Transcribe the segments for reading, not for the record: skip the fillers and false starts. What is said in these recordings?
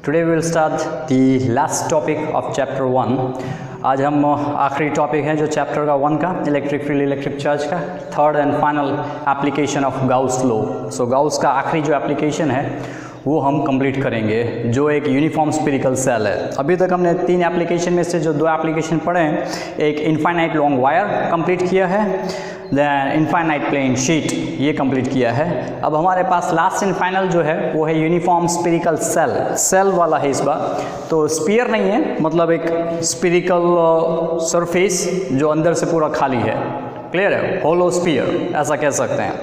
Today we will start the last topic of chapter 1. आज हम आखिरी टॉपिक है जो चैप्टर का 1 का इलेक्ट्रिक फील्ड इलेक्ट्रिक चार्ज का third and final application of Gauss law. So Gauss का आखिरी जो एप्लीकेशन है वो हम कंप्लीट करेंगे जो एक यूनिफॉर्म स्फेरिकल सेल है. अभी तक हमने 3 एप्लीकेशन में से जो 2 एप्लीकेशन पढ़े हैं, एक इनफाइनाइट लॉन्ग वायर कंप्लीट किया है, देन इनफाइनाइट प्लेन शीट ये कंप्लीट किया है. अब हमारे पास लास्ट एंड फाइनल जो है वो है यूनिफॉर्म स्फेरिकल सेल वाला है इस बार. तो स्फीयर नहीं है, मतलब एक स्फेरिकल सरफेस जो अंदर से पूरा खाली है. क्लियर है? होलो स्फीयर ऐसा कह सकते हैं,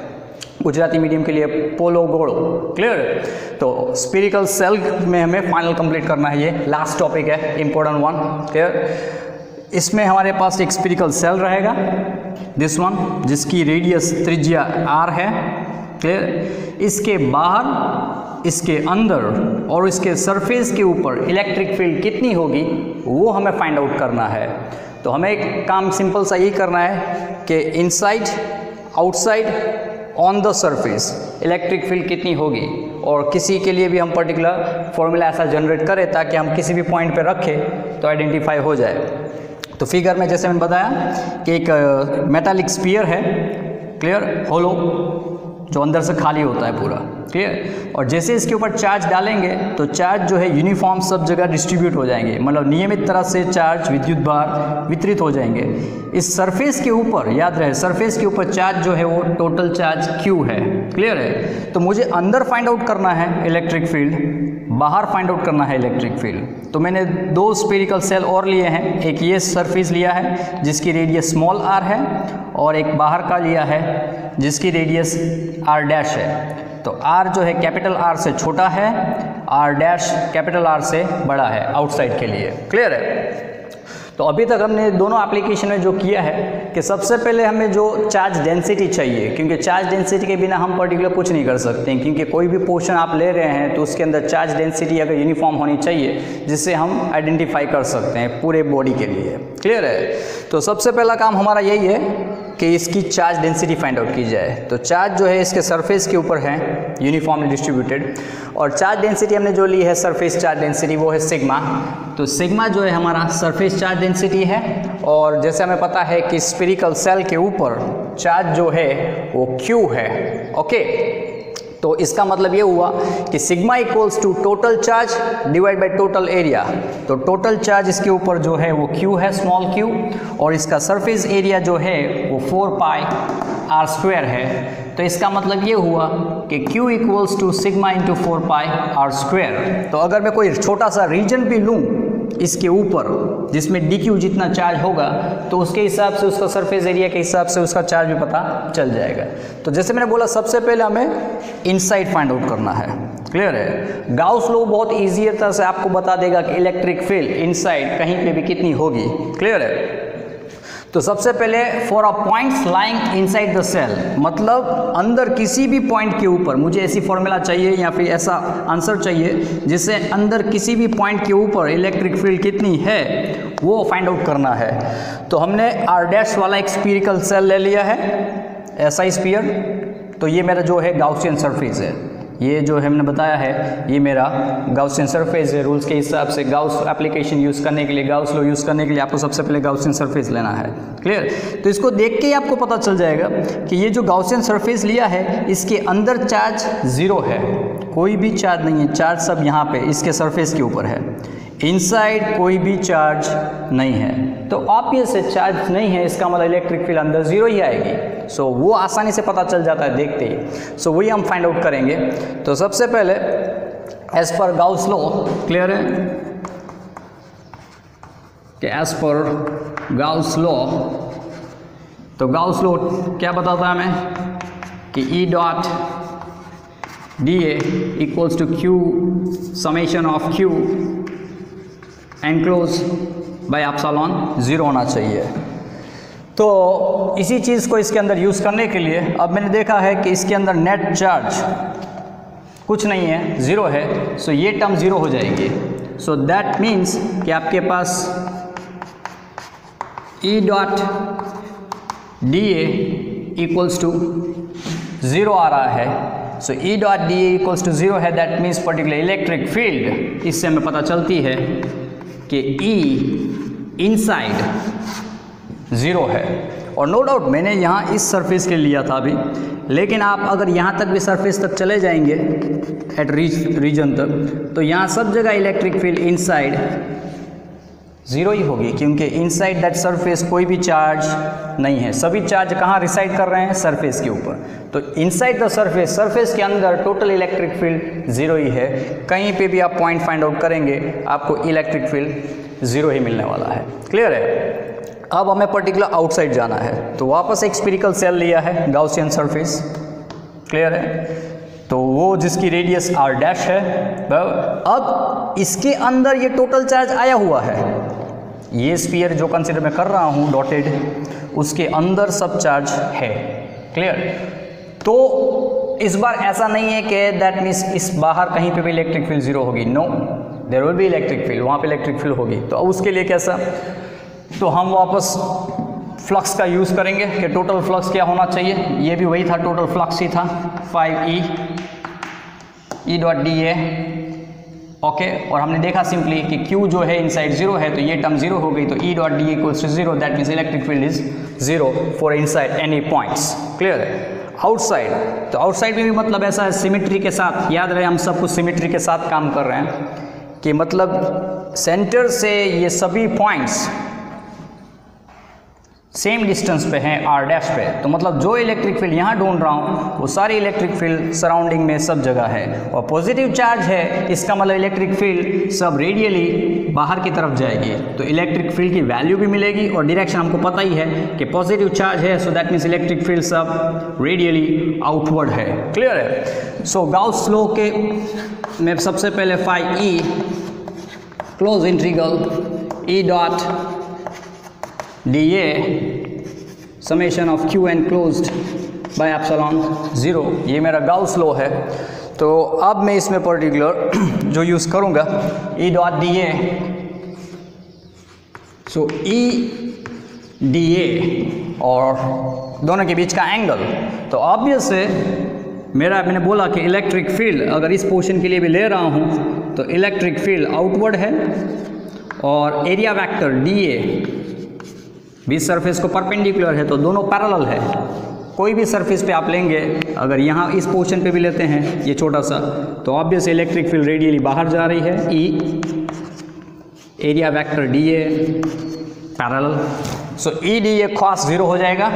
गुजराती मीडियम के लिए पोलो गोड़ो. क्लियर है? तो स्फेरिकल सेल में हमें फाइनल कंप्लीट करना है. ये लास्ट टॉपिक है, इम्पोर्टेंट वन. क्लियर? इसमें हमारे पास एक स्फेरिकल सेल रहेगा, दिस वन, जिसकी रेडियस त्रिज्या r है. क्लियर? इसके बाहर, इसके अंदर और इसके सरफेस के ऊपर इलेक्ट्रिक फील्ड कितनी होगी वो हमें फाइंड आउट करना है. तो हमें एक काम सिंपल सा यही करना है कि inside outside on the surface electric field कितनी होगी, और किसी के लिए भी हम पर्टिकुलर फॉर्मूला ऐसा जनरेट करें ताकि हम किसी भी पॉइंट पे रखें तो आइडेंटिफाई हो जाए. तो फिगर में जैसे मैंने बताया कि एक मेटालिक स्फीयर है, क्लियर, होलो, जो अंदर से खाली होता है पूरा. क्लियर? और जैसे इसके ऊपर चार्ज डालेंगे तो चार्ज जो है यूनिफॉर्म सब जगह डिस्ट्रीब्यूट हो जाएंगे, मतलब नियमित तरह से चार्ज विद्युत भार वितरित हो जाएंगे. इस सरफेस के ऊपर, याद रहे, सरफेस के ऊपर चार्ज जो है वो टोटल चार्ज Q है. क्लियर है? तो मुझे अंदर फाइंड आउट करना है इलेक्ट्रिक फील्ड, बाहर फाइंड आउट करना है इलेक्ट्रिक फील्ड. तो मैंने 2 स्फेरिकल सेल और लिए हैं. एक ये सरफेस लिया है जिसकी रेडियस स्मॉल r है, और एक बाहर का लिया है जिसकी रेडियस r डैश है. तो r जो है कैपिटल R से छोटा है, r डैश कैपिटल R से बड़ा है आउटसाइड के लिए. क्लियर है? तो अभी तक हमने दोनों एप्लीकेशन में जो किया है कि सबसे पहले हमें जो चार्ज डेंसिटी चाहिए, क्योंकि चार्ज डेंसिटी के बिना हम पर्टिकुलर कुछ नहीं कर सकते हैं, क्योंकि कोई भी पोर्शन आप ले रहे हैं तो उसके अंदर चार्ज डेंसिटी अगर यूनिफॉर्म होनी चाहिए जिससे हम आइडेंटिफाई कर सकते हैं पूरे बॉडी के लिए. क्लियर है? तो सबसे पहला काम हमारा यही है कि इसकी चार्ज डेंसिटी फाइंड आउट की जाए. तो चार्ज जो है इसके सरफेस के ऊपर है यूनिफॉर्मली डिस्ट्रीब्यूटेड, और चार्ज डेंसिटी हमने जो ली है सरफेस चार्ज डेंसिटी वो है सिग्मा. तो सिग्मा जो है हमारा सरफेस चार्ज डेंसिटी है, और जैसे हमें पता है कि स्फेरिकल सेल के ऊपर चार्ज जो है वो Q है. ओके, तो इसका मतलब ये हुआ कि sigma equals to total charge divide by total area. तो टोटल चार्ज इसके ऊपर जो है वो Q है, स्मॉल q, और इसका सरफेस एरिया जो है वो 4 पाई r स्क्वायर है. तो इसका मतलब ये हुआ कि Q equals to sigma into 4 pi r square. तो अगर मैं कोई छोटा सा रीजन भी लूँ इसके ऊपर जिसमें dq जितना चार्ज होगा तो उसके हिसाब से उसका सरफेस एरिया के हिसाब से उसका चार्ज भी पता चल जाएगा. तो जैसे मैंने बोला सबसे पहले हमें इनसाइड फाइंड आउट करना है. क्लियर है? गाउस लॉ बहुत ईजी तरह से आपको बता देगा कि इलेक्ट्रिक फील्ड इनसाइड कहीं पे भी कितनी होगी. क्लियर है? तो सबसे पहले for a points lying inside the shell, मतलब अंदर किसी भी पॉइंट के ऊपर मुझे ऐसी फॉर्मूला चाहिए या फिर ऐसा आंसर चाहिए जिससे अंदर किसी भी पॉइंट के ऊपर इलेक्ट्रिक फील्ड कितनी है वो फाइंड आउट करना है. तो हमने r डैश वाला एक स्फेरिकल सेल ले लिया है, ऐसा स्फीयर. तो ये मेरा जो है गाउसियन सरफेस है, ये जो हमने बताया है ये मेरा गाउसियन सरफेस है. रूल्स के हिसाब से गाउस एप्लीकेशन यूज़ करने के लिए, गाउस लॉ यूज़ करने के लिए आपको सबसे पहले गाउसियन सरफेस लेना है. क्लियर? तो इसको देख के ही आपको पता चल जाएगा कि ये जो गाउसियन सरफेस लिया है इसके अंदर चार्ज 0 है, कोई भी चार्ज नहीं है. चार्ज सब यहाँ पे इसके सरफेस के ऊपर है, इनसाइड कोई भी चार्ज नहीं है. तो ऑब्वियस है चार्ज नहीं है, इसका मतलब इलेक्ट्रिक फील्ड अंदर 0 ही आएगी. सो वो आसानी से पता चल जाता है देखते ही. सो वही हम फाइंड आउट करेंगे. तो सबसे पहले as per Gauss law, clear है कि एज पर गाउस लॉ, तो गाउस लॉ क्या बताता है हमें कि E dot dA equals to Q summation of Q enclosed by epsilon 0 होना चाहिए. तो इसी चीज़ को इसके अंदर यूज़ करने के लिए अब मैंने देखा है कि इसके अंदर नेट चार्ज कुछ नहीं है, 0 है. सो ये टर्म 0 हो जाएगी. सो दैट मीन्स कि आपके पास E dot dA equals to 0 आ रहा है. So E dot D A equals to 0 है, that means particular electric field, इससे हमें पता चलती है कि ई इनसाइड 0 है। और नो डाउट मैंने यहाँ इस सरफेस के लिया था अभी, लेकिन आप अगर यहाँ तक भी सरफेस तक चले जाएंगे एट रीजन तक, तो यहाँ सब जगह इलेक्ट्रिक फील्ड इनसाइड 0 ही होगी, क्योंकि इनसाइड दैट सरफेस कोई भी चार्ज नहीं है। सभी चार्ज कहाँ रिसाइड कर रहे हैं? सरफेस के ऊपर। तो इनसाइड द सरफेस, सरफेस के अंदर टोटल इलेक्ट्रिक फील्ड 0 ही है। कहीं पे भी आप पॉइंट फाइंड आउट करेंगे आपको इलेक्ट्रिक फील्ड 0 ही मिलने वाला है। क्लियर है? अब हमें पर्टिकुलर आउटसाइड जाना है, तो वापस एक स्फीरिकल सेल लिया है, गाउसियन सरफेस। क्लियर है? तो वो जिसकी रेडियस r डैश है। अब इसके अंदर ये टोटल चार्ज आया हुआ है, ये स्फीयर जो कंसीडर मैं कर रहा हूँ डॉटेड, उसके अंदर सब चार्ज है। क्लियर? तो इस बार ऐसा नहीं है कि दैट मीन्स इस बाहर कहीं पे भी इलेक्ट्रिक फील्ड 0 होगी। No, there will be electric field, वहाँ पे इलेक्ट्रिक फील्ड होगी। तो उसके लिए कैसा? तो हम वापस फ्लक्स का यूज़ करेंगे कि टोटल फ्लक्स क्या होना चाहिए। ये भी वही था, टोटल फ्लक्स ही था 5e ई डॉट डी ए। ओके, और हमने देखा सिंपली कि Q जो है इनसाइड 0 है, तो ये टर्म 0 हो गई, तो E dot d equals to 0, that means electric field is 0 for inside any points. Clear है? आउटसाइड, तो आउटसाइड में भी मतलब ऐसा है सिमेट्री के साथ, याद रहे हम सब कुछ सिमेट्री के साथ काम कर रहे हैं, कि मतलब सेंटर से ये सभी पॉइंट्स सेम डिस्टेंस पे हैं r डैश पे। तो मतलब जो इलेक्ट्रिक फील्ड यहाँ ढूंढ रहा हूँ वो सारी इलेक्ट्रिक फील्ड सराउंडिंग में सब जगह है। और पॉजिटिव चार्ज है, इसका मतलब इलेक्ट्रिक फील्ड सब रेडियली बाहर की तरफ जाएगी, तो इलेक्ट्रिक फील्ड की वैल्यू भी मिलेगी। और डायरेक्शन हमको पता ही है कि पॉजिटिव चार्ज है, so that means electric field सब रेडियली आउटवर्ड है। क्लियर है? सो गाउस लॉ के में सबसे पहले phi E close integral E dot dA summation of Q enclosed by epsilon 0, ये मेरा गाउस लॉ है। तो अब मैं इसमें पर्टिकुलर जो यूज़ करूँगा E डॉट डी ए, सो E dA और दोनों के बीच का एंगल, तो ऑब्वियस है मैंने बोला कि इलेक्ट्रिक फील्ड अगर इस पोर्शन के लिए भी ले रहा हूँ तो इलेक्ट्रिक फील्ड आउटवर्ड है, और एरिया वेक्टर dA भी सरफेस को परपेंडिकुलर है, तो दोनों पैरेलल है। कोई भी सरफेस पे आप लेंगे, अगर यहाँ इस पोर्शन पे भी लेते हैं ये छोटा सा, तो ऑब्वियस इलेक्ट्रिक फील्ड रेडियली बाहर जा रही है। ई एरिया वेक्टर dA पैरेलल, सो ई dA क्रॉस 0 हो जाएगा।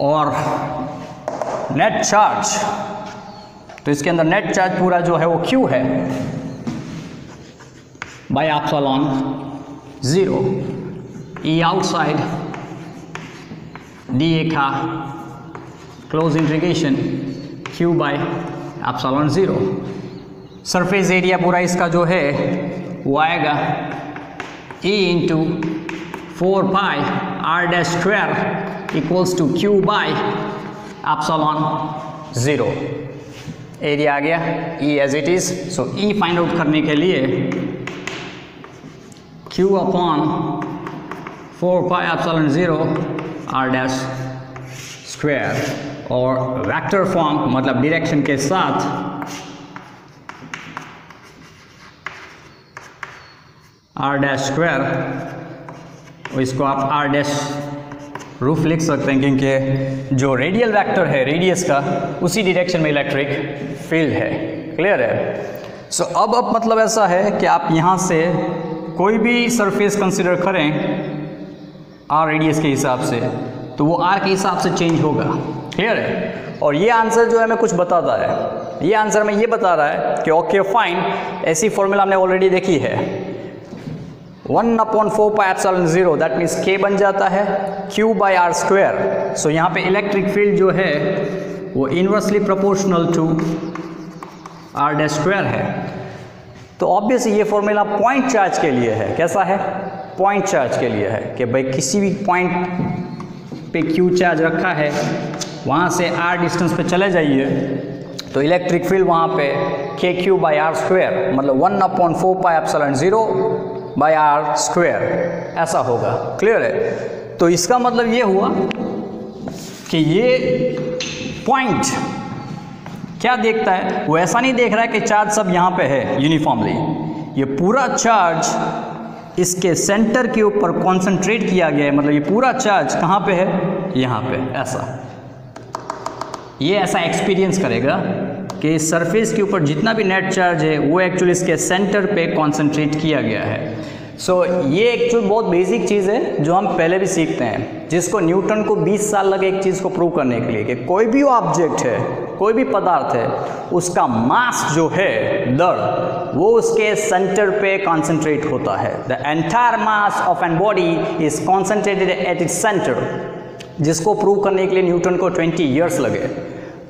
और नेट चार्ज, तो इसके अंदर नेट चार्ज पूरा जो है वो Q है by epsilon 0, E outside dA का close integration Q by epsilon 0। Surface area पूरा इसका जो है वो आएगा E into 4 pi r dash square equals to Q by epsilon 0। Area आ गया E as it is. So E find out करने के लिए Q upon 4 pi epsilon 0 r dash square, और वेक्टर फॉर्म मतलब डायरेक्शन के साथ r डैश स्क्वायर, इसको आप r डैश रूफ लिख सकते हैं, क्योंकि जो रेडियल वेक्टर है रेडियस का उसी डायरेक्शन में इलेक्ट्रिक फील्ड है। क्लियर है? सो अब मतलब ऐसा है कि आप यहाँ से कोई भी सरफेस कंसिडर करें r रेडियस के हिसाब से, तो वो r के हिसाब से चेंज होगा। क्लियर है? और ये आंसर जो है हमें कुछ बताता है, ये आंसर में ये बता रहा है कि ओके फाइन, ऐसी फॉर्मूला हमने ऑलरेडी देखी है, 1/4 pi epsilon 0, that means K बन जाता है Q by r square. So यहाँ पे इलेक्ट्रिक फील्ड जो है वो inversely proportional to r dash square है। तो ऑब्वियसली ये फॉर्मूला पॉइंट चार्ज के लिए है। कैसा है? पॉइंट चार्ज के लिए है कि भाई किसी भी पॉइंट पे Q चार्ज रखा है, वहाँ से r डिस्टेंस पे चले जाइए तो इलेक्ट्रिक फील्ड वहाँ पे KQ by r स्क्वायर मतलब 1/4 pi epsilon 0 by r square ऐसा होगा। क्लियर है? तो इसका मतलब ये हुआ कि ये पॉइंट क्या देखता है, वो ऐसा नहीं देख रहा है कि चार्ज सब यहाँ पे है यूनिफॉर्मली, ये पूरा चार्ज इसके सेंटर के ऊपर कॉन्सेंट्रेट किया गया है, मतलब ये पूरा चार्ज कहाँ पे है, यहाँ पे, ऐसा। ये ऐसा एक्सपीरियंस करेगा कि सरफेस के ऊपर जितना भी नेट चार्ज है वो एक्चुअली इसके सेंटर पे कॉन्सेंट्रेट किया गया है। सो ये एक्चुअली बहुत बेसिक चीज़ है जो हम पहले भी सीखते हैं, जिसको न्यूटन को 20 साल लगे एक चीज़ को प्रूव करने के लिए कि कोई भी ऑब्जेक्ट है, कोई भी पदार्थ है, उसका मास जो है, दर, वो उसके सेंटर पे कॉन्सेंट्रेट होता है। The entire mass of an body is concentrated at its centre, जिसको प्रूव करने के लिए न्यूटन को 20 ईयर्स लगे।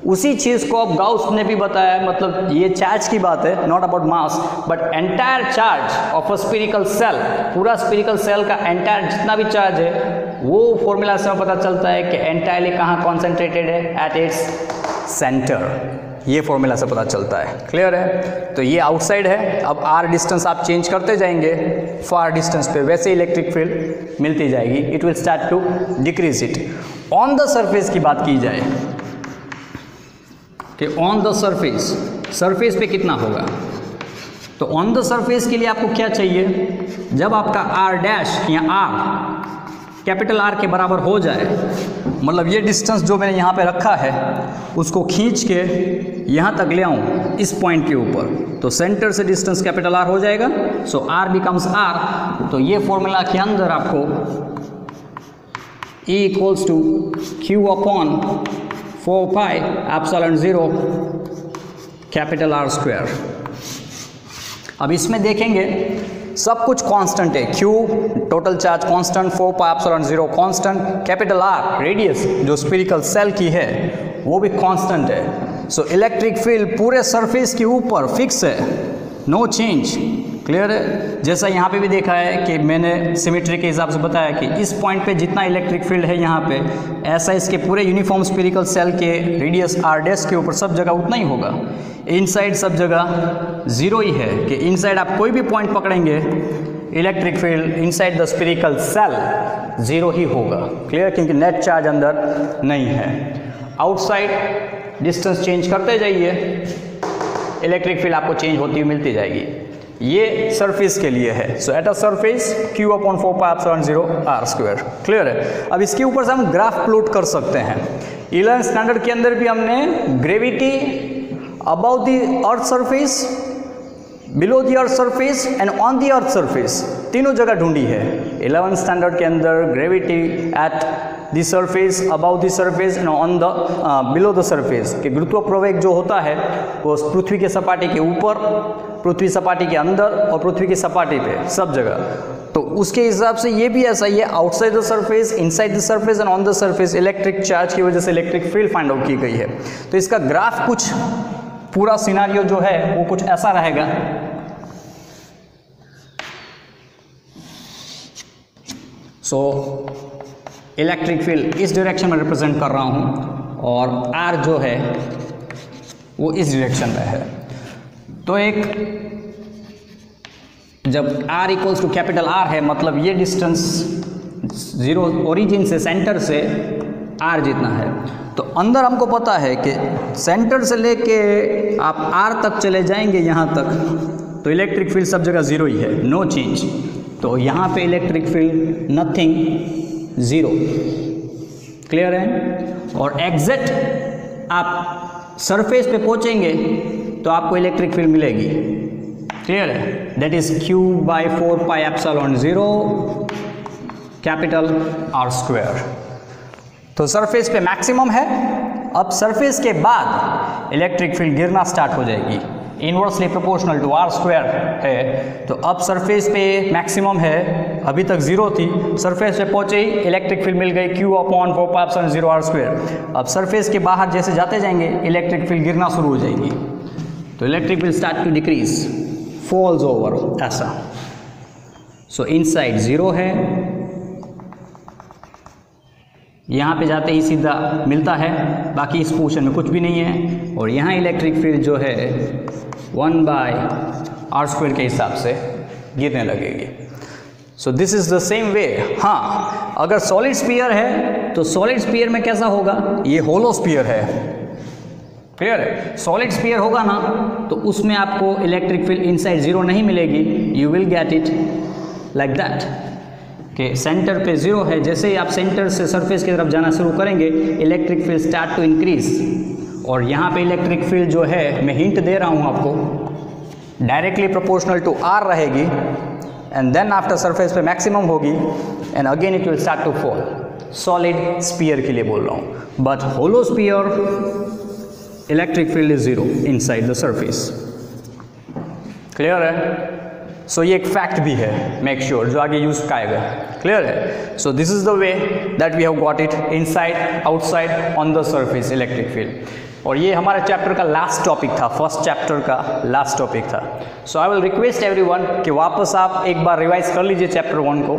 उसी चीज़ को अब गाउस ने भी बताया, मतलब ये चार्ज की बात है, not about mass, but entire charge of a spherical shell, पूरा स्फीरिकल सेल का एंटायर जितना भी चार्ज है वो फॉर्मूला से पता चलता है कि एंटायरली कहाँ कॉन्सेंट्रेटेड है, एट इट्स सेंटर। ये फॉर्मूला से पता चलता है। क्लियर है? तो ये आउटसाइड है। अब आर डिस्टेंस आप चेंज करते जाएंगे फार डिस्टेंस पे, वैसे इलेक्ट्रिक फील्ड मिलती जाएगी, it will start to decrease it. On the surface की बात की जाए कि ऑन द सरफेस, सरफेस पे कितना होगा, तो ऑन द सरफेस के लिए आपको क्या चाहिए, जब आपका आर डैश या आर कैपिटल आर के बराबर हो जाए, मतलब ये डिस्टेंस जो मैंने यहाँ पे रखा है उसको खींच के यहाँ तक ले आऊँ इस पॉइंट के ऊपर, तो सेंटर से डिस्टेंस कैपिटल आर हो जाएगा। So R becomes R. तो ये फॉर्मूला के अंदर आपको E equals to Q upon 4 pi epsilon 0 capital R square. अब इसमें देखेंगे सब कुछ कांस्टेंट है, Q total charge constant, 4 pi epsilon 0 constant, capital R radius जो स्फीरिकल सेल की है वो भी कांस्टेंट है। सो इलेक्ट्रिक फील्ड पूरे सरफेस के ऊपर फिक्स है, नो चेंज। क्लियर है? जैसा यहाँ पे भी देखा है कि मैंने सिमेट्री के हिसाब से बताया कि इस पॉइंट पे जितना इलेक्ट्रिक फील्ड है यहाँ पे, ऐसा इसके पूरे यूनिफॉर्म स्फीरिकल सेल के रेडियस आर डैश के ऊपर सब जगह उतना ही होगा। इनसाइड सब जगह जीरो ही है कि इनसाइड आप कोई भी पॉइंट पकड़ेंगे electric field inside the spherical shell zero ही होगा। क्लियर? क्योंकि नेट चार्ज अंदर नहीं है। आउटसाइड डिस्टेंस चेंज करते जाइए, इलेक्ट्रिक फील्ड आपको चेंज होती हुई मिलती जाएगी। ये सरफेस के लिए है। So at a surface Q upon 4 pi epsilon 0 r square. Clear है? अब इसके ऊपर से हम ग्राफ प्लॉट कर सकते हैं। 11th स्टैंडर्ड के अंदर भी हमने gravity about the earth surface, below the earth surface and on the earth surface तीनों जगह ढूंढी है। 11th स्टैंडर्ड के अंदर gravity at the surface, about the surface and on the below the surface, कि गुरुत्व प्रवेग जो होता है वो पृथ्वी के सपाटी के ऊपर, पृथ्वी सपाटी के अंदर और पृथ्वी की सपाटी पे सब जगह। तो उसके हिसाब से ये भी ऐसा ही है, outside the surface, inside the surface and on the surface electric charge की वजह से इलेक्ट्रिक फील्ड फाइंड आउट की गई है। तो इसका ग्राफ कुछ पूरा सिनारियो जो है वो कुछ ऐसा रहेगा। सो इलेक्ट्रिक फील्ड इस डायरेक्शन में रिप्रेजेंट कर रहा हूँ और आर जो है वो इस डायरेक्शन में है। तो एक जब r equals to capital R है, मतलब ये डिस्टेंस जीरो ओरिजिन से सेंटर से r जितना है, तो अंदर हमको पता है कि सेंटर से लेके आप r तक चले जाएंगे यहाँ तक तो इलेक्ट्रिक फील्ड सब जगह ज़ीरो ही है, नो चेंज। तो यहाँ पे electric field nothing, zero. Clear है? और एग्जैक्ट आप सरफेस पे पहुँचेंगे तो आपको इलेक्ट्रिक फील्ड मिलेगी। क्लियर है? That is Q by 4 pi epsilon 0 capital R square. तो सरफेस पे मैक्सिमम है। अब सरफेस के बाद इलेक्ट्रिक फील्ड गिरना स्टार्ट हो जाएगी, inversely proportional to R square है। तो अब सरफेस पे मैक्सिमम है, अभी तक जीरो थी, सरफेस पे पहुंचे ही इलेक्ट्रिक फील्ड मिल गई Q upon 4 pi epsilon 0 R square. अब सरफेस के बाहर जैसे जाते जाएंगे इलेक्ट्रिक फील्ड गिरना शुरू हो जाएगी, तो electric will start to decrease, falls over, ऐसा। सो इनसाइड जीरो है, यहाँ पे जाते ही सीधा मिलता है, बाकी इस पोर्शन में कुछ भी नहीं है। और यहाँ इलेक्ट्रिक फील्ड जो है 1 बाय R स्क्वायर के हिसाब से गिरने लगेगी। सो this is the same way. हाँ, अगर सॉलिड स्फीयर है तो सॉलिड स्फीयर में कैसा होगा, ये होलो स्फीयर है, क्लियर है। सॉलिड स्फीयर होगा ना तो उसमें आपको इलेक्ट्रिक फील्ड इनसाइड जीरो नहीं मिलेगी, you will get it like that कि सेंटर पे जीरो है। जैसे ही आप सेंटर से सरफेस की तरफ जाना शुरू करेंगे electric field start to increase, और यहाँ पे इलेक्ट्रिक फील्ड जो है मैं हिंट दे रहा हूँ आपको, डायरेक्टली प्रोपोर्शनल टू आर रहेगी, एंड देन आफ्टर सरफेस पे मैक्सिमम होगी, and again it will start to fall. Solid sphere के लिए बोल रहा हूँ, but hollow sphere electric field is zero inside the surface, clear है। सो ये एक फैक्ट भी है, मेक श्योर जो आगे यूज का आएगा, क्लियर है। So this is the way that we have got it inside, outside, on the surface electric field. और ये हमारे चैप्टर का लास्ट टॉपिक था, फर्स्ट चैप्टर का लास्ट टॉपिक था। So I will request everyone कि वापस आप एक बार रिवाइज कर लीजिए चैप्टर 1 को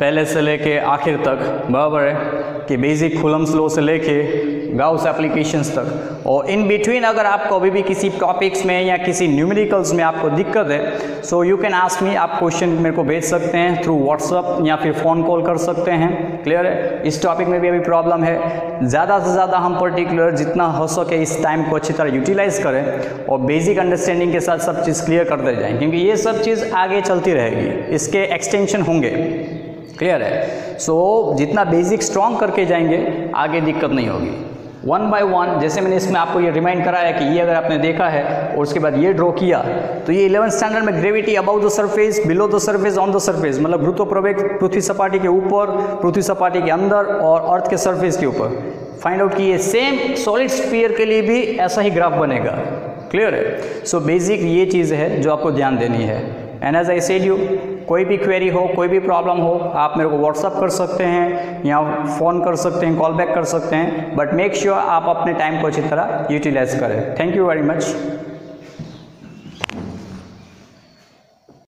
पहले से लेके आखिर तक, बराबर है कि बेसिक कूलम्ब्स लॉ से लेके गाउस एप्लीकेशंस तक। और इन बिटवीन अगर आपको अभी भी किसी टॉपिक्स में या किसी न्यूमेरिकल्स में आपको दिक्कत है, so you can ask me, आप क्वेश्चन मेरे को भेज सकते हैं थ्रू व्हाट्सअप या फिर फ़ोन कॉल कर सकते हैं, क्लियर है। इस टॉपिक में भी अभी प्रॉब्लम है, ज़्यादा से ज़्यादा हम पर्टिकुलर जितना हो सके इस टाइम को अच्छी तरह यूटिलाइज़ करें और बेसिक अंडरस्टैंडिंग के साथ सब चीज़ क्लियर करते जाएँ, क्योंकि ये सब चीज़ आगे चलती रहेगी, इसके एक्सटेंशन होंगे, क्लियर है। सो जितना बेसिक स्ट्रॉन्ग करके जाएंगे आगे दिक्कत नहीं होगी। 1 by 1 जैसे मैंने इसमें आपको ये रिमाइंड कराया कि ये अगर आपने देखा है और उसके बाद ये ड्रॉ किया, तो ये 11th स्टैंडर्ड में gravity about the surface, below the surface, on the surface, मतलब गुरुत्वाकर्षण पृथ्वी सपाटी के ऊपर, पृथ्वी सपाटी के अंदर और अर्थ के सरफेस के ऊपर। फाइंड आउट कि ये सेम सॉलिड स्फीयर के लिए भी ऐसा ही ग्राफ बनेगा, क्लियर है। सो बेसिक ये चीज़ है जो आपको ध्यान देनी है। And as I said you, कोई भी क्वेरी हो, कोई भी प्रॉब्लम हो, आप मेरे को व्हाट्सअप कर सकते हैं या फ़ोन कर सकते हैं, कॉल बैक कर सकते हैं, बट मेक श्योर आप अपने टाइम को अच्छी तरह यूटिलाइज करें। Thank you very much.